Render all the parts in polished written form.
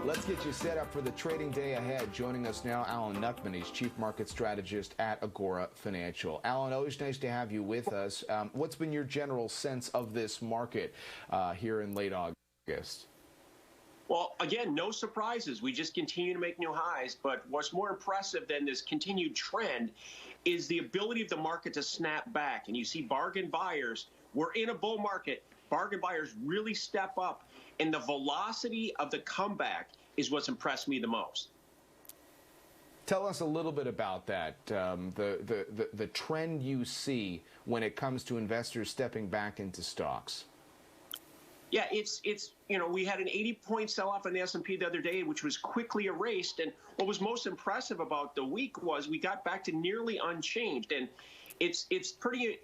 Let's get you set up for the trading day ahead. Joining us now, Alan Nuckman. He's Chief Market Strategist at Agora Financial. Alan, always nice to have you with us. What's been your general sense of this market here in late August? Well, again, no surprises. We just continue to make new highs. But what's more impressive than this continued trend is the ability of the market to snap back. And you see bargain buyers. We're in a bull market. Bargain buyers really step up. And the velocity of the comeback is what's impressed me the most. Tell us a little bit about that, the trend you see when it comes to investors stepping back into stocks. Yeah, it's we had an 80-point sell-off on the S&P the other day, which was quickly erased. And what was most impressive about the week was we got back to nearly unchanged. And it's pretty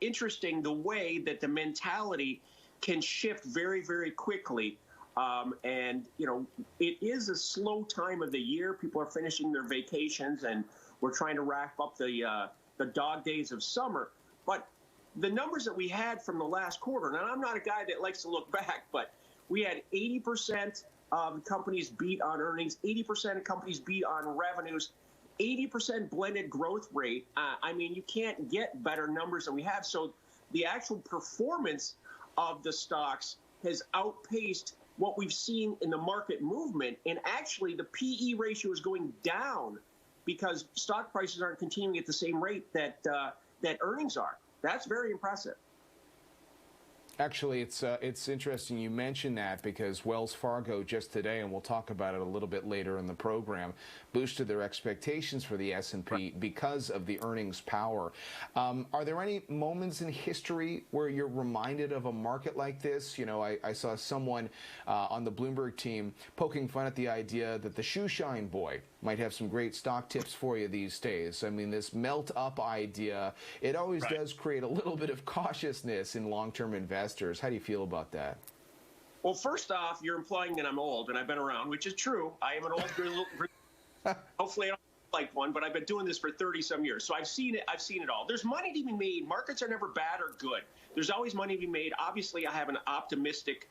interesting the way that the mentality can shift very, very quickly. And it is a slow time of the year. People are finishing their vacations, and we're trying to wrap up the dog days of summer. But the numbers that we had from the last quarter, and I'm not a guy that likes to look back, but we had 80% of companies beat on earnings, 80% of companies beat on revenues, 80% blended growth rate. I mean, you can't get better numbers than we have. So the actual performance of the stocks has outpaced what we've seen in the market movement. And actually, the PE ratio is going down because stock prices aren't continuing at the same rate that earnings are. That's very impressive. Actually, it's interesting you mentioned that because Wells Fargo just today, and we'll talk about it a little bit later in the program, boosted their expectations for the S&P because of the earnings power. Are there any moments in history where you're reminded of a market like this? You know, I saw someone on the Bloomberg team poking fun at the idea that the shoe shine boy might have some great stock tips for you these days. I mean, this melt up idea, it always does create a little bit of cautiousness in long-term investors. How do you feel about that? Well, first off, you're implying that I'm old, and I've been around, which is true. I am an old, hopefully I don't like one, but I've been doing this for 30-some years. So I've seen it. I've seen it all. There's money to be made. Markets are never bad or good. There's always money to be made. Obviously, I have an optimistic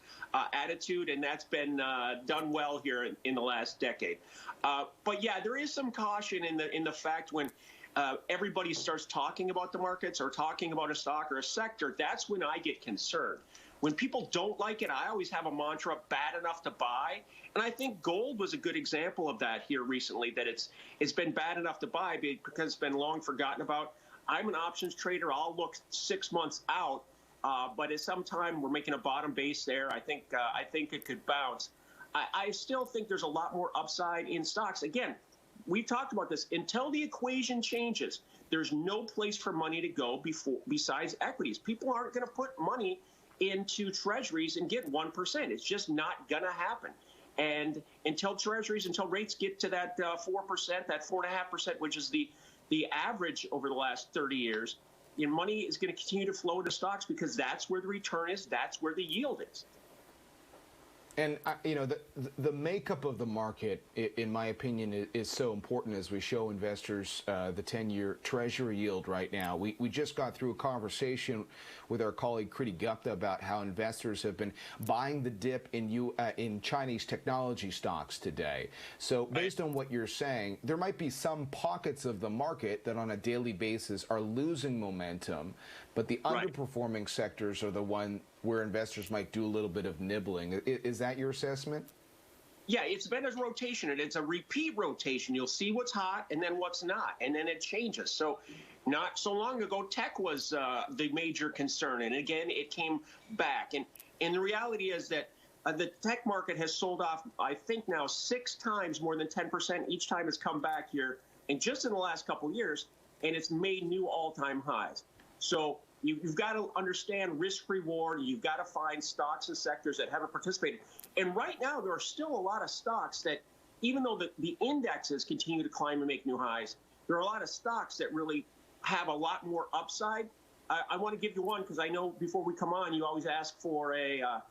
attitude, and that's been done well here in the last decade. But yeah, there is some caution in the fact when everybody starts talking about the markets or talking about a stock or a sector, that's when I get concerned. When people don't like it, I always have a mantra, bad enough to buy. And I think gold was a good example of that here recently, that it's been bad enough to buy because it's been long forgotten about. I'm an options trader. I'll look 6 months out, but at some time we're making a bottom base there. I think it could bounce. I still think there's a lot more upside in stocks. Again, we've talked about this. Until the equation changes, there's no place for money to go besides equities. People aren't going to put money into treasuries and get 1%. It's just not going to happen. And until rates get to that 4%, that 4.5%, which is the average over the last 30 years, money is going to continue to flow into stocks because that's where the return is. That's where the yield is. And, the makeup of the market, in my opinion, is so important as we show investors the 10-year Treasury yield right now. We just got through a conversation with our colleague Kriti Gupta about how investors have been buying the dip in Chinese technology stocks today. So based on what you're saying, there might be some pockets of the market that on a daily basis are losing momentum, but the underperforming sectors are the one where investors might do a little bit of nibbling. Is that your assessment? Yeah, it's been a rotation, and it's a repeat rotation. You'll see what's hot and then what's not, and then it changes. So not so long ago, tech was the major concern, and again, it came back. And the reality is that the tech market has sold off, I think now 6 times more than 10%. Each time it's come back here, and just in the last couple of years, and it's made new all-time highs. So you've got to understand risk-reward. You've got to find stocks and sectors that haven't participated. And right now, there are still a lot of stocks that, even though the indexes continue to climb and make new highs, there are a lot of stocks that really have a lot more upside. I want to give you one because I know before we come on, you always ask for a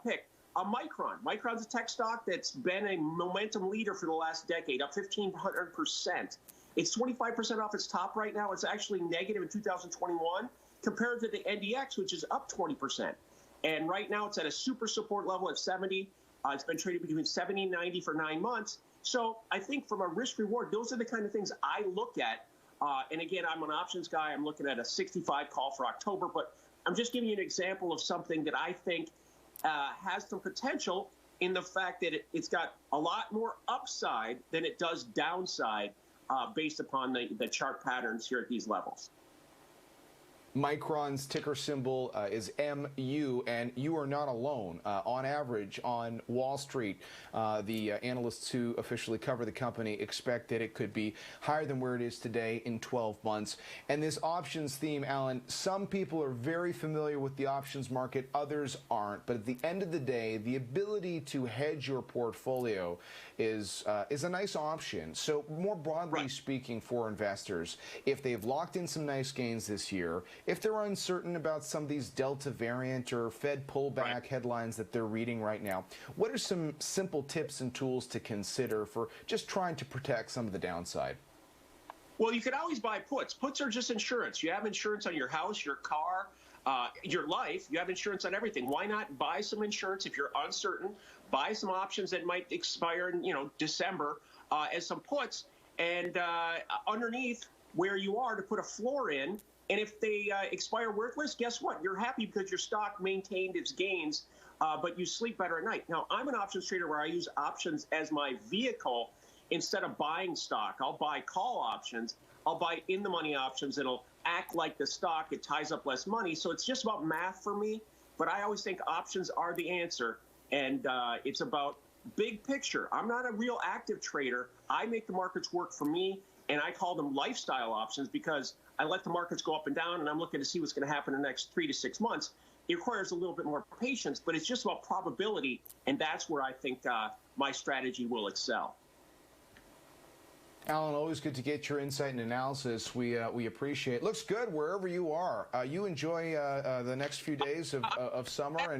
pick. Micron. Micron's a tech stock that's been a momentum leader for the last decade, up 1,500%. It's 25% off its top right now. It's actually negative in 2021 compared to the NDX, which is up 20%. And right now it's at a super support level at 70. It's been traded between 70 and 90 for 9 months. So I think from a risk reward, those are the kind of things I look at. And again, I'm an options guy. I'm looking at a 65 call for October, but I'm just giving you an example of something that I think has some potential in the fact that it's got a lot more upside than it does downside based upon the chart patterns here at these levels. Micron's ticker symbol is MU, and you are not alone. On average, on Wall Street, the analysts who officially cover the company expect that it could be higher than where it is today in 12 months. And this options theme, Alan, some people are very familiar with the options market, others aren't. But at the end of the day, the ability to hedge your portfolio is a nice option. So more broadly speaking for investors, if they've locked in some nice gains this year, if they're uncertain about some of these Delta variant or Fed pullback headlines that they're reading right now, what are some simple tips and tools to consider for just trying to protect some of the downside? Well, you could always buy puts. Puts are just insurance. You have insurance on your house, your car, your life. You have insurance on everything. Why not buy some insurance if you're uncertain? Buy some options that might expire in December as some puts, and underneath where you are to put a floor in. And if they expire worthless, guess what? You're happy because your stock maintained its gains, but you sleep better at night. Now, I'm an options trader where I use options as my vehicle instead of buying stock. I'll buy call options. I'll buy in-the-money options that'll act like the stock. It ties up less money. So it's just about math for me. But I always think options are the answer. And it's about big picture. I'm not a real active trader. I make the markets work for me. And I call them lifestyle options because I let the markets go up and down, and I'm looking to see what's going to happen in the next 3 to 6 months. It requires a little bit more patience, but it's just about probability, and that's where I think my strategy will excel. Alan, always good to get your insight and analysis. We appreciate it. Looks good wherever you are. You enjoy the next few days of summer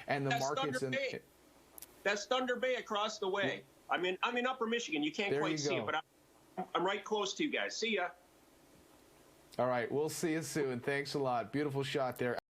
and the markets. That's Thunder Bay across the way. I'm in Upper Michigan. You can't quite see it, but I'm right close to you guys. See ya. All right, we'll see you soon. Thanks a lot. Beautiful shot there.